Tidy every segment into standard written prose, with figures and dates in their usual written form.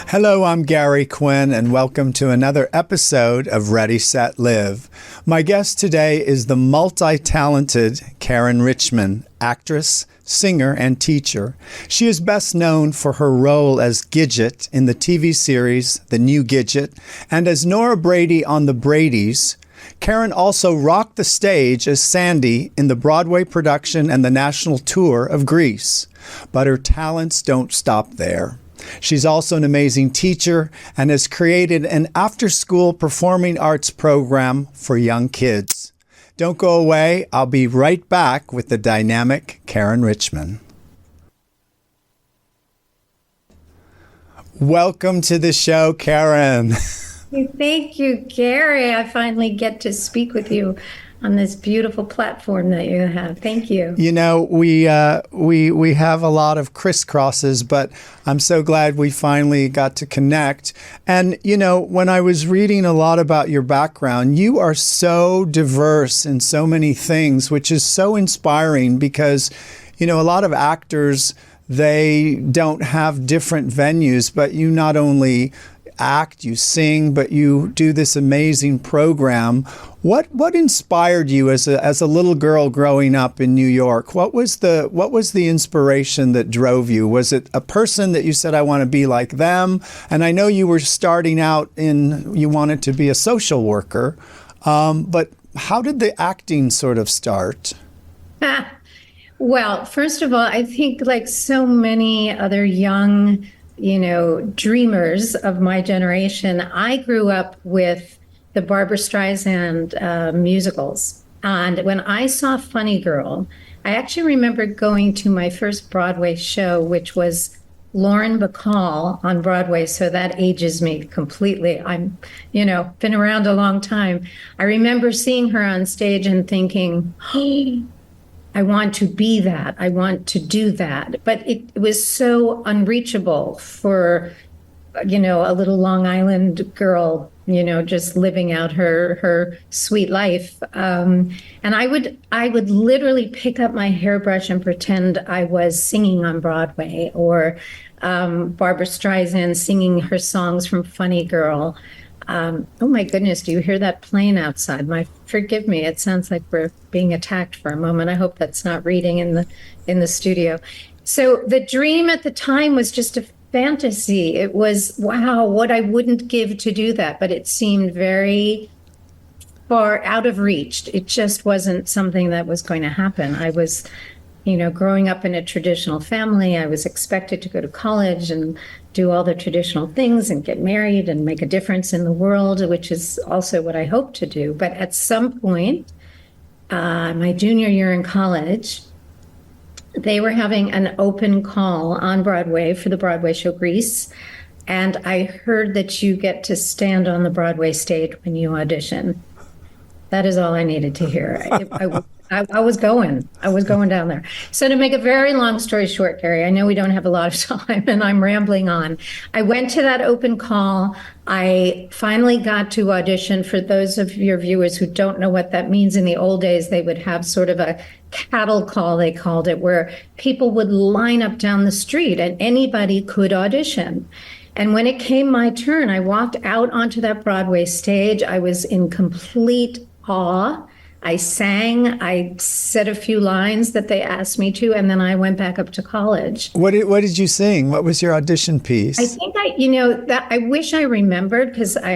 Hello, I'm Gary Quinn, and welcome to another episode of Ready, Set, Live. My guest today is the multi-talented Caryn Richman, actress, singer, and teacher. She is best known for her role as Gidget in the TV series The New Gidget, and as Nora Brady on The Bradys. Caryn also rocked the stage as Sandy in the Broadway production and the national tour of Grease. But her talents don't stop there. She's also an amazing teacher and has created an after-school performing arts program for young kids. Don't go away. I'll be right back with the dynamic Caryn Richman. Welcome to the show, Caryn. Thank you, Gary. I finally get to speak with you on this beautiful platform that you have. Thank you. You know, we have a lot of crisscrosses, but I'm so glad we finally got to connect. And, you know, when I was reading a lot about your background, you are so diverse in so many things, which is so inspiring because, you know, a lot of actors, they don't have different venues, but you not only act, you sing, but you do this amazing program. What inspired you as a little girl growing up in New York? What was the inspiration that drove you? Was it a person that you said, I want to be like them? And I know you were starting out you wanted to be a social worker, but how did the acting sort of start? Well, first of all, I think like so many other young dreamers of my generation, I grew up with the Barbra Streisand musicals. And when I saw Funny Girl, I actually remember going to my first Broadway show, which was Lauren Bacall on Broadway. So that ages me completely. I'm, been around a long time. I remember seeing her on stage and thinking, oh, I want to be that. I want to do that. But it was so unreachable for, a little Long Island girl, just living out her sweet life. And I would literally pick up my hairbrush and pretend I was singing on Broadway, or Barbra Streisand singing her songs from Funny Girl. Oh my goodness, do you hear that plane outside? Forgive me, it sounds like we're being attacked for a moment. I hope that's not reading in the studio. So the dream at the time was just a fantasy. It was, wow, what I wouldn't give to do that, but it seemed very far out of reach. It just wasn't something that was going to happen. I was growing up in a traditional family. I was expected to go to college and do all the traditional things and get married and make a difference in the world, which is also what I hope to do. But at some point, my junior year in college, they were having an open call on Broadway for the Broadway show Grease. And I heard that you get to stand on the Broadway stage when you audition. That is all I needed to hear. I was going down there. So to make a very long story short, Gary, I know we don't have a lot of time and I'm rambling on. I went to that open call. I finally got to audition. For those of your viewers who don't know what that means, in the old days, they would have sort of a cattle call, they called it, where people would line up down the street and anybody could audition. And when it came my turn, I walked out onto that Broadway stage. I was in complete awe. I sang, I said a few lines that they asked me to, and then I went back up to college. What did you sing? What was your audition piece? I think that I wish I remembered, because I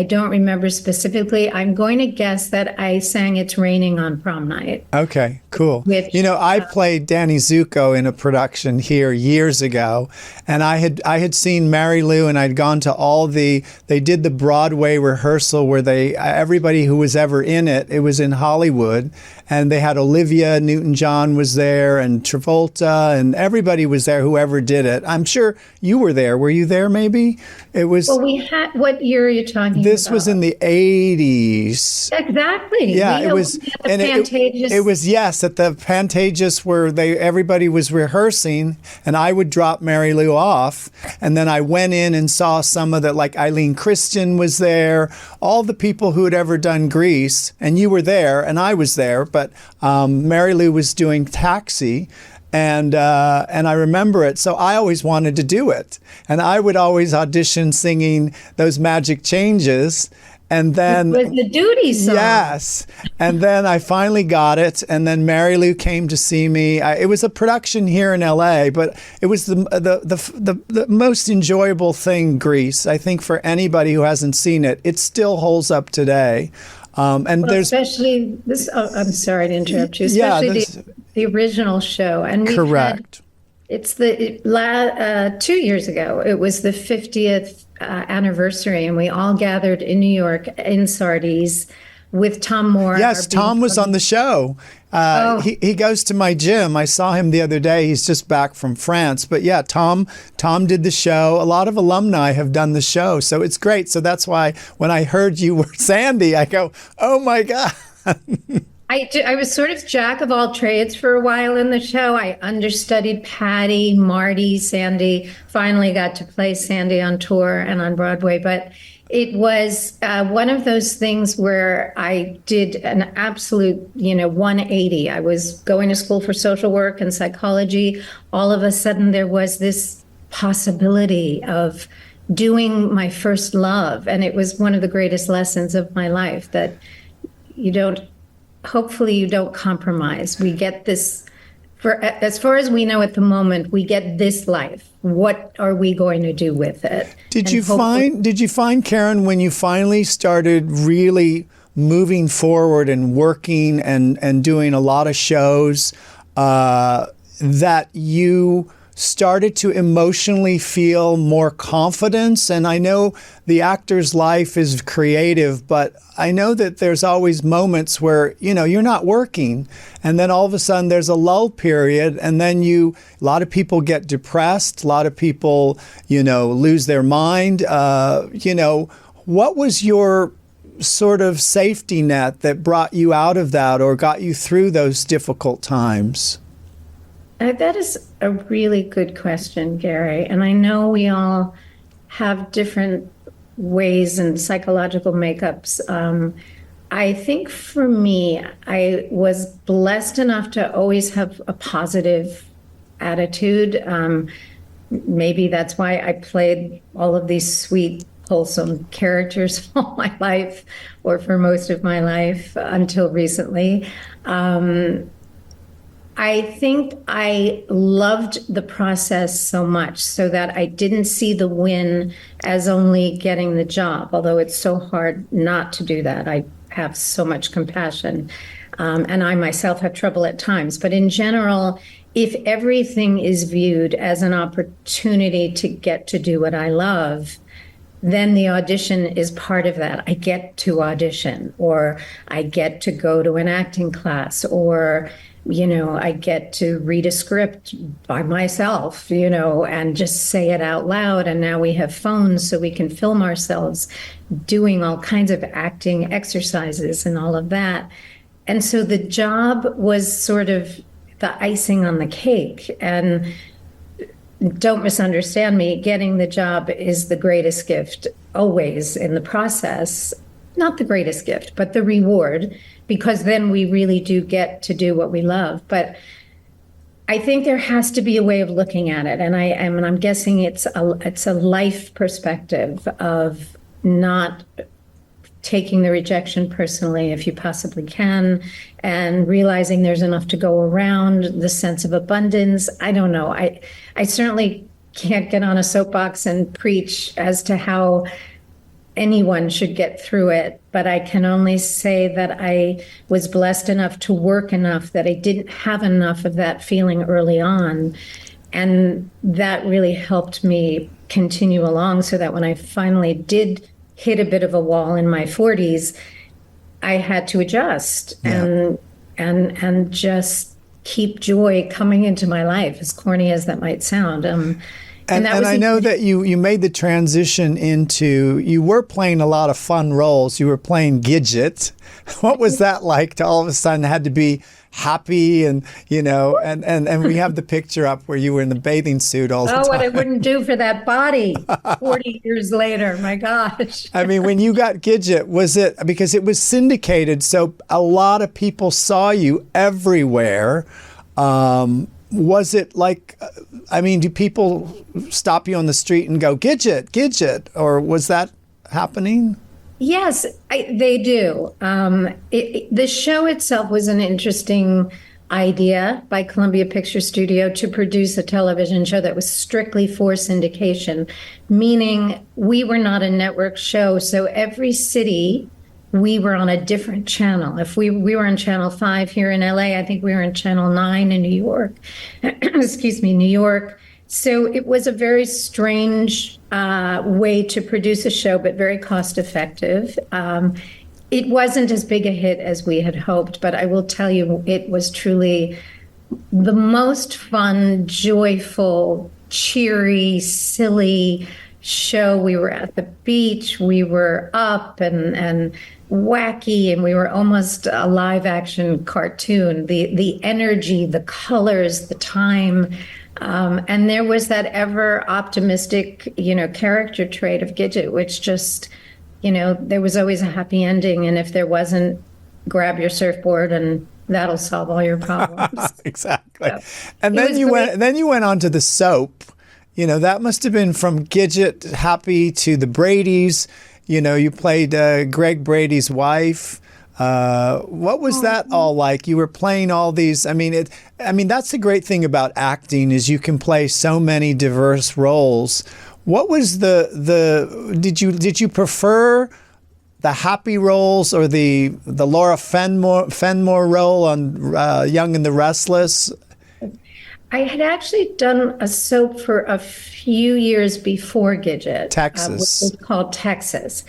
don't remember specifically. I'm going to guess that I sang It's Raining on Prom Night. Okay, cool. I played Danny Zuko in a production here years ago, and I had seen Mary Lou, and I'd gone to they did the Broadway rehearsal where everybody who was ever in it was in Hollywood, and they had Olivia Newton-John was there, and Travolta, and everybody was there, whoever did it. I'm sure you were there. Were you there maybe? It was. Well, what year are you talking about? This was in the 80s. Exactly. Yeah, it was. And it was, yes, at the Pantages where everybody was rehearsing, and I would drop Mary Lou off, and then I went in and saw some of like Eileen Christian was there, all the people who had ever done Grease, and you were there, and I was there, but Mary Lou was doing Taxi, and I remember it. So I always wanted to do it, and I would always audition singing those magic changes. And then it was the duty song. Yes. And then I finally got it. And then Mary Lou came to see me. It was a production here in LA, but it was the most enjoyable thing, Grease. I think for anybody who hasn't seen it, it still holds up today. And there's especially this. Oh, I'm sorry to interrupt you. Especially the original show. And correct. It's 2 years ago. It was the 50th anniversary, and we all gathered in New York in Sardi's with Tom Moore. Yes, Tom was on the show. He goes to my gym. I saw him the other day. He's just back from France. But yeah, Tom did the show. A lot of alumni have done the show, so it's great. So that's why when I heard you were Sandy, I go, oh my God. I was sort of jack of all trades for a while in the show. I understudied Patty, Marty, Sandy, finally got to play Sandy on tour and on Broadway. But it was one of those things where I did an absolute, 180. I was going to school for social work and psychology. All of a sudden, there was this possibility of doing my first love. And it was one of the greatest lessons of my life, that hopefully you don't compromise. We get this, as far as we know at the moment, we get this life. What are we going to do with it? Did you find, Caryn, when you finally started really moving forward and working and doing a lot of shows, that you started to emotionally feel more confidence? And I know the actor's life is creative, but I know that there's always moments where, you're not working, and then all of a sudden there's a lull period, and then a lot of people get depressed, a lot of people, lose their mind. What was your sort of safety net that brought you out of that or got you through those difficult times? That is a really good question, Gary. And I know we all have different ways and psychological makeups. I think for me, I was blessed enough to always have a positive attitude. Maybe that's why I played all of these sweet, wholesome characters all my life, or for most of my life until recently. I think I loved the process so much so that I didn't see the win as only getting the job, although it's so hard not to do that. I have so much compassion, and I myself have trouble at times. But in general, if everything is viewed as an opportunity to get to do what I love, then the audition is part of that. I get to audition, or I get to go to an acting class, or I get to read a script by myself, and just say it out loud. And now we have phones, so we can film ourselves doing all kinds of acting exercises and all of that. And so the job was sort of the icing on the cake. And don't misunderstand me, getting the job is the greatest gift always in the process. Not the greatest gift, but the reward, because then we really do get to do what we love. But I think there has to be a way of looking at it. And I'm guessing it's a life perspective of not taking the rejection personally if you possibly can, and realizing there's enough to go around, the sense of abundance. I don't know. I certainly can't get on a soapbox and preach as to how anyone should get through it, but I can only say that I was blessed enough to work enough that I didn't have enough of that feeling early on. And that really helped me continue along, so that when I finally did hit a bit of a wall in my 40s, I had to adjust and just keep joy coming into my life, as corny as that might sound. And I know that you made the transition into, you were playing a lot of fun roles. You were playing Gidget. What was that like to all of a sudden had to be happy and we have the picture up where you were in the bathing suit all the time. Oh, what I wouldn't do for that body 40 years later. My gosh. I mean, when you got Gidget, was it because it was syndicated, so a lot of people saw you everywhere. Was it like, I mean, do people stop you on the street and go, Gidget, Gidget? Or was that happening? Yes, they do. The show itself was an interesting idea by Columbia Picture Studio to produce a television show that was strictly for syndication, meaning we were not a network show. So every city, we were on a different channel. If we were on Channel 5 here in LA, I think we were on Channel 9 in New York. Excuse me, New York. So it was a very strange way to produce a show, but very cost effective. It wasn't as big a hit as we had hoped, but I will tell you, it was truly the most fun, joyful, cheery, silly show. We were at the beach, we were up and wacky, and we were almost a live action cartoon. The energy, the colors, the time. And there was that ever optimistic, character trait of Gidget, which just, there was always a happy ending. And if there wasn't, grab your surfboard and that'll solve all your problems. Exactly. So, and then you went on to the soap. That must have been from Gidget Happy to the Bradys. You played Greg Brady's wife. What was that all like? You were playing all these. I mean, that's the great thing about acting is you can play so many diverse roles. What was did you prefer the happy roles or the Laura Fenmore role on Young and the Restless? I had actually done a soap for a few years before Gidget. Texas. Which was called Texas.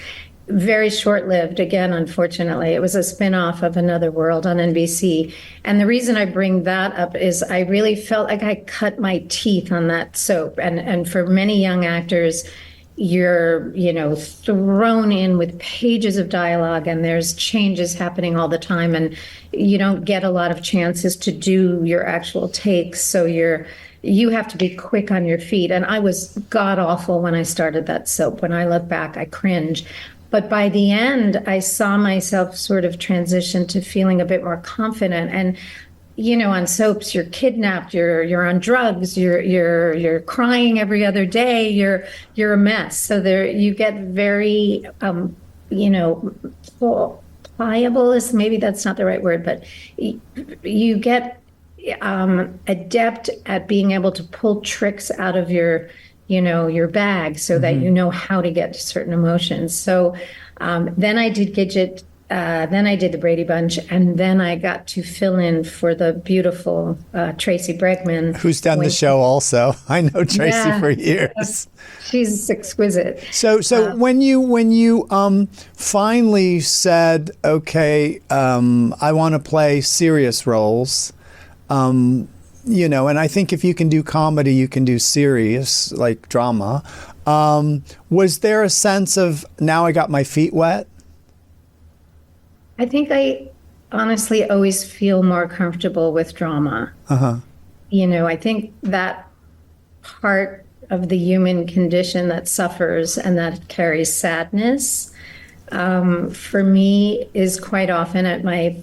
Very short-lived, again, unfortunately. It was a spin-off of Another World on NBC. And the reason I bring that up is I really felt like I cut my teeth on that soap. And for many young actors, you're, thrown in with pages of dialogue and there's changes happening all the time. And you don't get a lot of chances to do your actual takes. So you have to be quick on your feet. And I was god-awful when I started that soap. When I look back, I cringe. But by the end, I saw myself sort of transition to feeling a bit more confident. And, on soaps, you're kidnapped, you're on drugs, you're crying every other day, you're a mess. So you get very, pliable is maybe that's not the right word, but you get adept at being able to pull tricks out of your bag so that you know how to get to certain emotions. So then I did Gidget, then I did the Brady Bunch, and then I got to fill in for the beautiful Tracy Bregman. Who's done the show also. I know Tracy for years. She's exquisite. So when you finally said, okay, I want to play serious roles, and I think if you can do comedy, you can do serious, like drama. Was there a sense of, now I got my feet wet? I think I honestly always feel more comfortable with drama. I think that part of the human condition that suffers and that carries sadness, for me, is quite often at my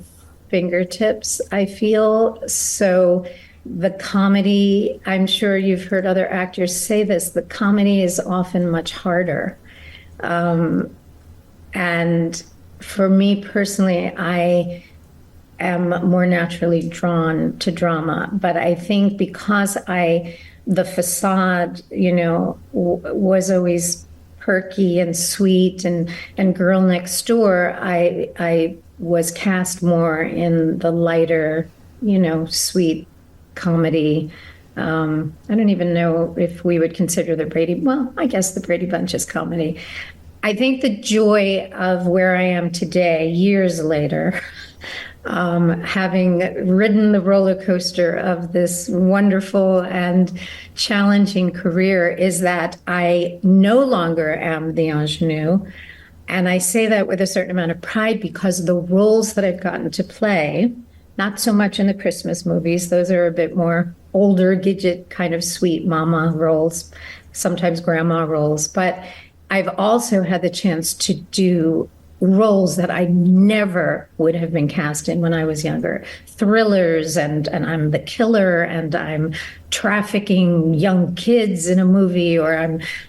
fingertips, I feel. So the comedy, I'm sure you've heard other actors say this, the comedy is often much harder. And for me personally, I am more naturally drawn to drama. But I think because the facade, was always perky and sweet and girl next door, I was cast more in the lighter, sweet comedy. I don't even know if we would consider I guess the Brady Bunch is comedy. I think the joy of where I am today, years later, having ridden the roller coaster of this wonderful and challenging career, is that I no longer am the ingenue. And I say that with a certain amount of pride because the roles that I've gotten to play, not so much in the Christmas movies, those are a bit more older, Gidget kind of sweet mama roles, sometimes grandma roles, but I've also had the chance to do roles that I never would have been cast in when I was younger. Thrillers, and I'm the killer, and I'm trafficking young kids in a movie, or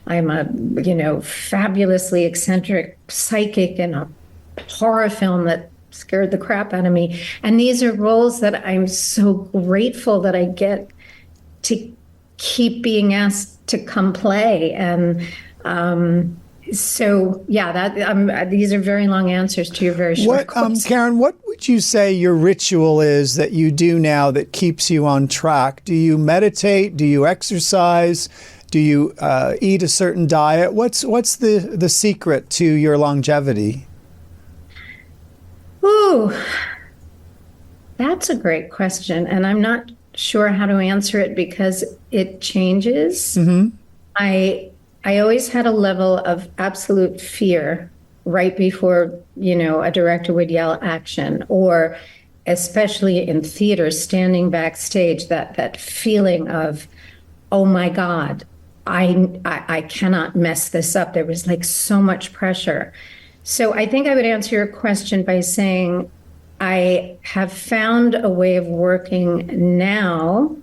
I'm a fabulously eccentric psychic in a horror film that scared the crap out of me. And these are roles that I'm so grateful that I get to keep being asked to come play. And so, yeah, these are very long answers to your very short question. Caryn, what would you say your ritual is that you do now that keeps you on track? Do you meditate? Do you exercise? Do you eat a certain diet? What's the secret to your longevity? Ooh, that's a great question. And I'm not sure how to answer it because it changes. Mm-hmm. I always had a level of absolute fear right before, a director would yell action, or especially in theater, standing backstage, that feeling of, oh my God, I cannot mess this up. There was like so much pressure. So I think I would answer your question by saying I have found a way of working now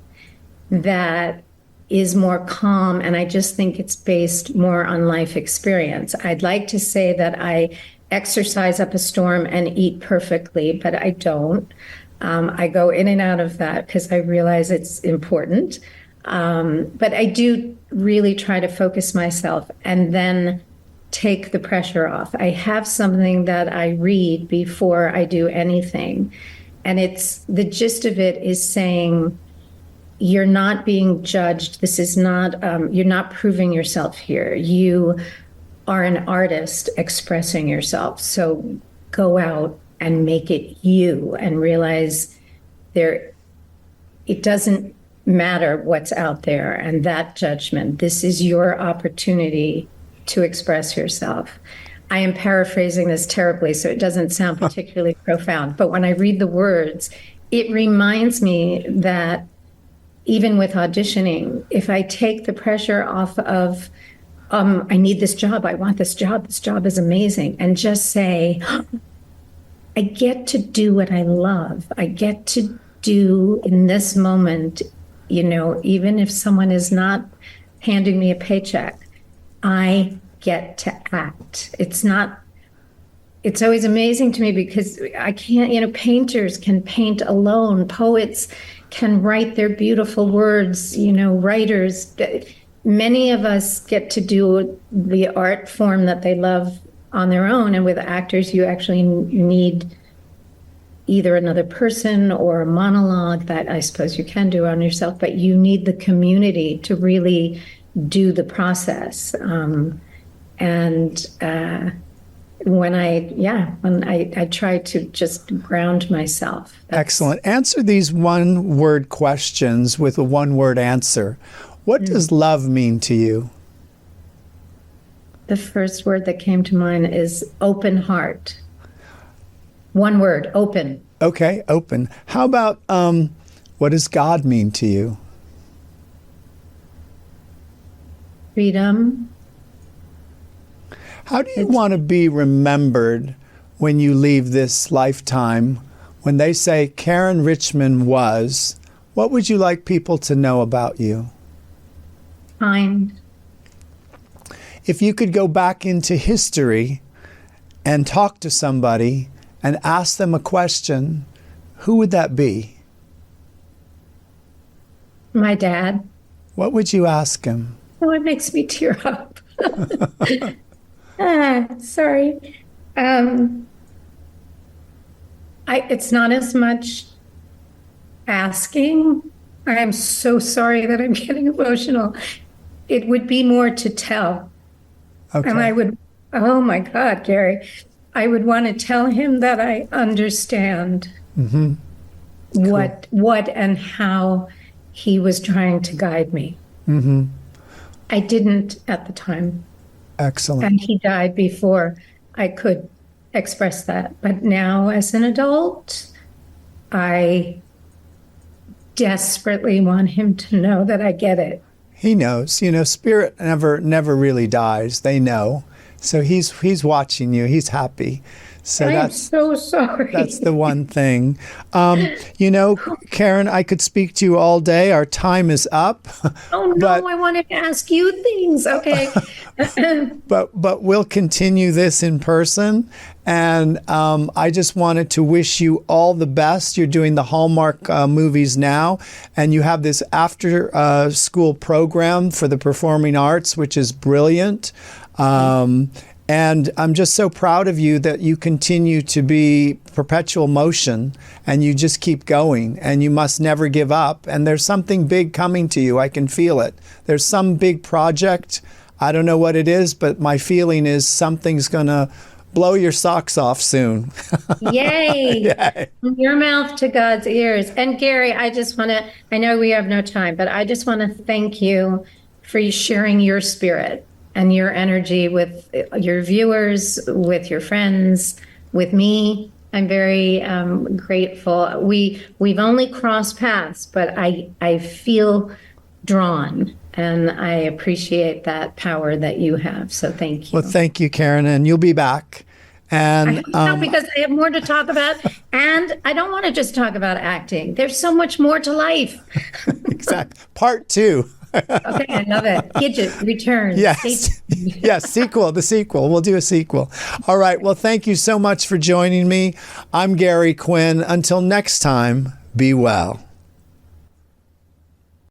that is more calm, and I just think it's based more on life experience. I'd like to say that I exercise up a storm and eat perfectly, but I don't. I go in and out of that because I realize it's important. But I do really try to focus myself and then take the pressure off. I have something that I read before I do anything. And the gist of it is saying, you're not being judged. This is not, you're not proving yourself here. You are an artist expressing yourself. So go out and make it you and realize it doesn't matter what's out there and that judgment. This is your opportunity to express yourself. I am paraphrasing this terribly, so it doesn't sound particularly profound. But when I read the words, it reminds me that even with auditioning, if I take the pressure off of, I need this job, I want this job is amazing, and just say, I get to do what I love. I get to do in this moment, even if someone is not handing me a paycheck, I get to act. It's always amazing to me because I can't, painters can paint alone, poets can write their beautiful words, writers. Many of us get to do the art form that they love on their own. And with actors, you actually need either another person or a monologue that I suppose you can do on yourself, but you need the community to really do the process. When I try to just ground myself. Excellent. Answer these one-word questions with a one-word answer. What does love mean to you? The first word that came to mind is open heart. One word, open. Okay, open. How about what does God mean to you? Freedom. How do you want to be remembered when you leave this lifetime? When they say Caryn Richman was, what would you like people to know about you? Kind. If you could go back into history and talk to somebody and ask them a question, who would that be? My dad. What would you ask him? Oh, it makes me tear up. Sorry. It's not as much asking. I am so sorry that I'm getting emotional. It would be more to tell. Okay. And I would, oh my God, Gary, I would want to tell him that I understand what and how he was trying to guide me. Mm-hmm. I didn't at the time. Excellent. And he died before I could express that. But now, as an adult, I desperately want him to know that I get it. He knows. Spirit never really dies. They know. So he's watching you. He's happy. So I am so sorry. That's the one thing. You know, Caryn, I could speak to you all day. Our time is up. Oh no, I wanted to ask you things. Okay. But we'll continue this in person. And I just wanted to wish you all the best. You're doing the Hallmark movies now, and you have this after school program for the performing arts, which is brilliant. And I'm just so proud of you that you continue to be perpetual motion and you just keep going and you must never give up. And there's something big coming to you. I can feel it. There's some big project. I don't know what it is, but my feeling is something's going to blow your socks off soon. Yay. Yay. From your mouth to God's ears. And Gary, I know we have no time, but I just want to thank you for sharing your spirit and your energy with your viewers, with your friends, with me. I'm very grateful. We've only crossed paths, but I feel drawn, and I appreciate that power that you have. So thank you. Well, thank you, Caryn, and you'll be back. And because I have more to talk about, and I don't want to just talk about acting. There's so much more to life. Exactly. Part 2. Okay, I love it. Gidget returns. Yes. Yes, the sequel. We'll do a sequel. All right. Well, thank you so much for joining me. I'm Gary Quinn. Until next time, be well.